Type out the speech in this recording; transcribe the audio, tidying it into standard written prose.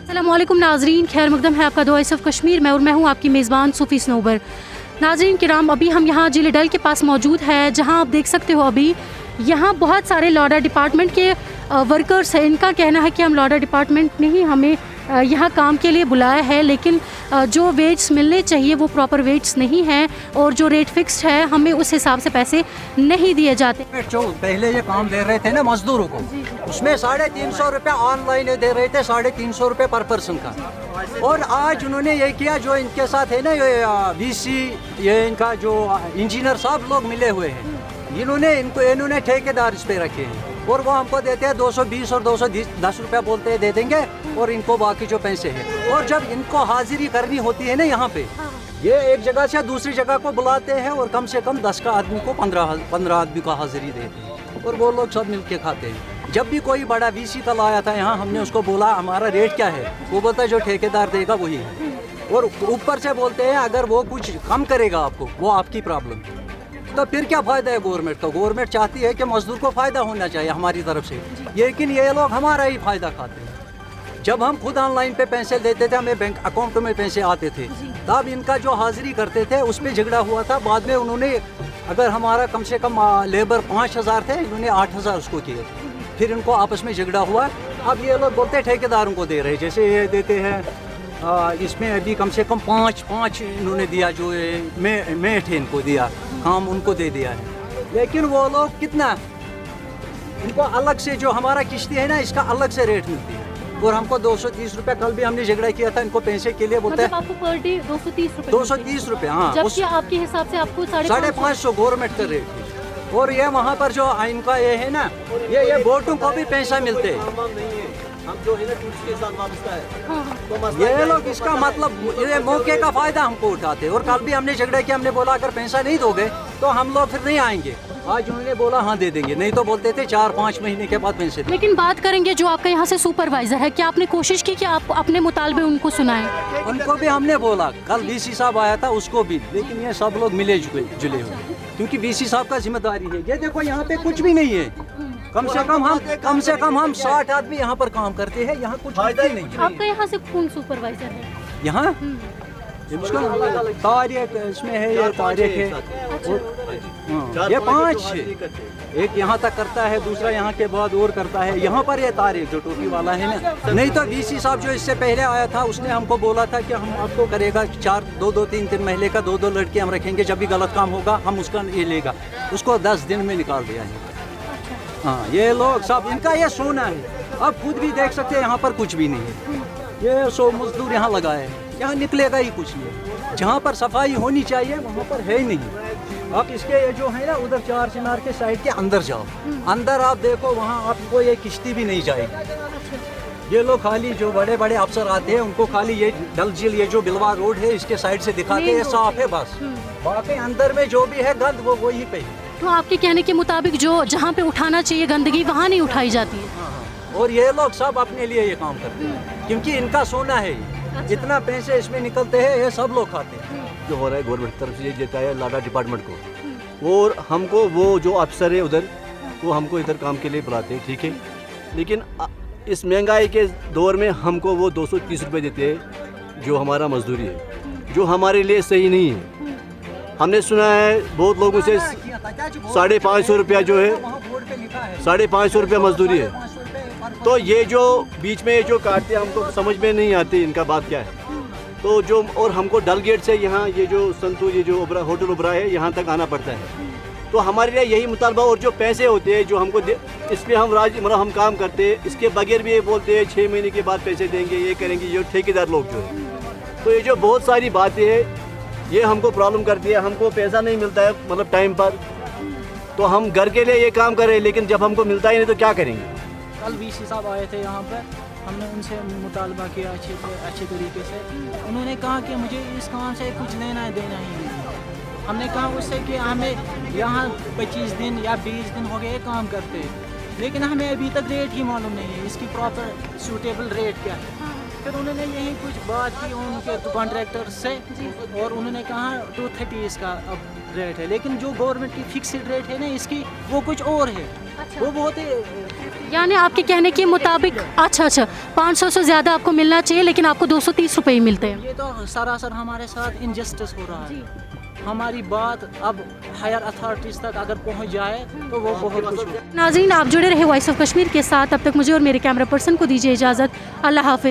अस्सलामुअलैकुम नाजरीन, खैर मकदम है आपका वॉइस ऑफ कश्मीर में और मैं हूँ आपकी मेज़बान सूफ़ी स्नोबर। नाजरीन किराम, अभी हम यहाँ जिले डल के पास मौजूद है, जहाँ आप देख सकते हो अभी यहाँ बहुत सारे लॉडा डिपार्टमेंट के वर्कर्स हैं। इनका कहना है कि हम लॉडा डिपार्टमेंट ने ही हमें यहाँ काम के लिए बुलाया है, लेकिन जो वेट्स मिलने चाहिए वो प्रॉपर वेट्स नहीं हैं और जो रेट फिक्स्ड है हमें उस हिसाब से पैसे नहीं दिए जाते। जो पहले ये काम दे रहे थे ना मजदूरों को, उसमें 350 रुपये ऑनलाइन दे रहे थे, 350 रुपये पर पर्सन का। और आज उन्होंने ये किया, जो इनके साथ है ना ये वीसी, ये इनका जो इंजीनियर साहब लोग मिले हुए हैं, इन्होंने ठेकेदार इस पे रखे हैं और वो हमको देते हैं 220 और 210 रुपया बोलते हैं दे देंगे, और इनको बाकी जो पैसे हैं। और जब इनको हाजिरी करनी होती है ना यहाँ पे, ये एक जगह से दूसरी जगह को बुलाते हैं और कम से कम 10 का आदमी को 15 आदमी को हाजिरी देते हैं और वो लोग सब मिलके खाते हैं। जब भी कोई बड़ा वीसी कल आया था यहाँ, हमने उसको बोला हमारा रेट क्या है, वो बोलता है जो ठेकेदार देगा वही है, और ऊपर से बोलते हैं अगर वो कुछ कम करेगा आपको वो आपकी प्रॉब्लम है। तो फिर क्या फ़ायदा है गवर्नमेंट का? गवर्नमेंट चाहती है कि मजदूर को फ़ायदा होना चाहिए हमारी तरफ से, लेकिन ये लोग हमारा ही फ़ायदा खाते हैं। जब हम खुद ऑनलाइन पे पैसे देते थे, हमें बैंक अकाउंट में पैसे आते थे, तब इनका जो हाजिरी करते थे उस पर झगड़ा हुआ था। बाद में उन्होंने, अगर हमारा कम से कम लेबर 5000 थे, इन्होंने 8000 उसको किए, फिर इनको आपस में झगड़ा हुआ। अब ये लोग बोलते हैं ठेकेदारों को दे रहे, जैसे ये देते हैं इसमें अभी कम से कम पाँच इन्होंने दिया, जो मेट है इनको दिया, काम उनको दे दिया है, लेकिन वो लोग कितना, इनको अलग से जो हमारा किश्ती है ना, इसका अलग से रेट मिलती है और हमको 230 रुपये। कल भी हमने झगड़ा किया था इनको पैसे के लिए, बोलते हैं आपको पर डे 230 रुपये। हाँ, जबकि आपके हिसाब से आपको 550 गवर्नमेंट का रेट है। और ये वहाँ पर जो इनका ये है ना, ये बोटों को भी पैसा मिलते हैं, हम जो है ना के साथ वाबस्ता है। ये लोग इसका मतलब ये मौके का फायदा हमको उठाते हैं। और कल भी हमने झगड़ा किया, हमने बोला अगर पैसा नहीं दोगे तो हम लोग फिर नहीं आएंगे। आज उन्होंने बोला हाँ दे देंगे, नहीं तो बोलते थे 4-5 महीने के बाद पैसे। लेकिन बात करेंगे जो आपका यहाँ से सुपरवाइजर है, क्या आपने कोशिश की कि आप अपने मुतालबे उनको सुनाएं? उनको भी हमने बोला, कल वीसी साहब आया था उसको भी, लेकिन ये सब लोग मिले जुले हुए, क्योंकि वीसी साहब का जिम्मेदारी है। ये देखो यहाँ पे कुछ भी नहीं है, कम से कम हम 60 आदमी यहाँ पर काम करते हैं, यहाँ कुछ फायदा ही नहीं। आपका यहाँ से कौन सुपरवाइजर है? यहाँ तारिक इसमें है, ये तारिक है, ये 5 है। एक यहाँ तक करता है, दूसरा यहाँ के बाद और करता है। यहाँ पर ये तारिक जो टोपी वाला है ना, नहीं तो वीसी साहब जो इससे पहले आया था उसने हमको बोला था कि हम आपको करेगा 2-3 महीने का 2 लड़के हम रखेंगे, जब भी गलत काम होगा हम उसका ये लेगा। उसको 10 दिन में निकाल दिया है। हाँ, ये लोग सब इनका ये सोना है। अब खुद भी देख सकते हैं यहाँ पर कुछ भी नहीं है। ये 100 मजदूर यहाँ लगाए हैं, यहाँ निकलेगा ही कुछ नहीं। जहाँ पर सफाई होनी चाहिए वहाँ पर है ही नहीं। आप इसके ये जो है ना, उधर 4 चिनार के साइड के अंदर जाओ, अंदर आप देखो, वहाँ आपको ये किश्ती भी नहीं जाएगी। ये लोग खाली जो बड़े बड़े अफसर आते हैं उनको खाली ये डल झील, ये जो बिलवा रोड है इसके साइड से दिखाते हैं साफ है बस, बाकी अंदर में जो भी है गंद वो वही पे है। तो आपके कहने के मुताबिक जो जहाँ पे उठाना चाहिए गंदगी वहाँ नहीं उठाई जाती है। और ये लोग सब अपने लिए ये काम करते हैं, क्योंकि इनका सोना है। इतना पैसे इसमें निकलते हैं, ये सब लोग खाते हैं। जो हो रहा है गवर्नमेंट की तरफ से ये देता है लाडा डिपार्टमेंट को, और हमको वो जो अफसर है उधर, वो हमको इधर काम के लिए बुलाते हैं, ठीक है। लेकिन इस महंगाई के दौर में हमको वो 230 रुपये देते हैं, जो हमारा मजदूरी है, जो हमारे लिए सही नहीं है। हमने सुना है बहुत लोगों से 550 रुपया जो है, 550 रुपया मजदूरी है। तो ये जो बीच में जो काटते हैं हमको समझ में नहीं आती इनका बात क्या है। तो जो, और हमको डल गेट से यहाँ ये जो संतू, ये जो होटल उभरा है, यहाँ तक आना पड़ता है। तो हमारे लिए यही मुतालबा, और जो पैसे होते हैं जो हमको इसमें हम हम काम करते हैं, इसके बगैर भी ये बोलते हैं 6 महीने के बाद पैसे देंगे, ये करेंगे, ये ठेकेदार लोग जो है। तो ये जो बहुत सारी बातें हैं ये हमको प्रॉब्लम करती है। हमको पैसा नहीं मिलता है मतलब टाइम पर, तो हम घर के लिए ये काम करें, लेकिन जब हमको मिलता ही नहीं तो क्या करेंगे। कल वीसी साहब आए थे यहाँ पर, हमने उनसे मुतालबा किया अच्छे तरीके से। उन्होंने कहा कि मुझे इस काम से कुछ लेना देना ही नहीं। हमने कहा उससे कि हमें यहाँ 25 दिन या 20 दिन हो गए काम करते, लेकिन हमें अभी तक रेट ही मालूम नहीं है, इसकी प्रॉपर सूटेबल रेट क्या है। फिर उन्होंने यही कुछ बात की उनके कॉन्ट्रैक्टर से और उन्होंने कहा 230 इसका अब रेट है, लेकिन जो गवर्नमेंट की फिक्स्ड रेट है ना इसकी वो कुछ और है। वो बहुत ही यानी आपके कहने के मुताबिक अच्छा 500 से ज़्यादा आपको मिलना चाहिए, लेकिन आपको 230 रुपये ही मिलते हैं। ये तो सरासर हमारे साथ इनजस्टिस हो रहा है। हमारी बात अब हायर अथॉरिटीज़ तक अगर पहुंच जाए तो वो बहुत कुछ हो। नाज़रीन, आप जुड़े रहे वॉइस ऑफ कश्मीर के साथ। अब तक मुझे और मेरे कैमरा पर्सन को दीजिए इजाज़त। अल्लाह हाफिज़।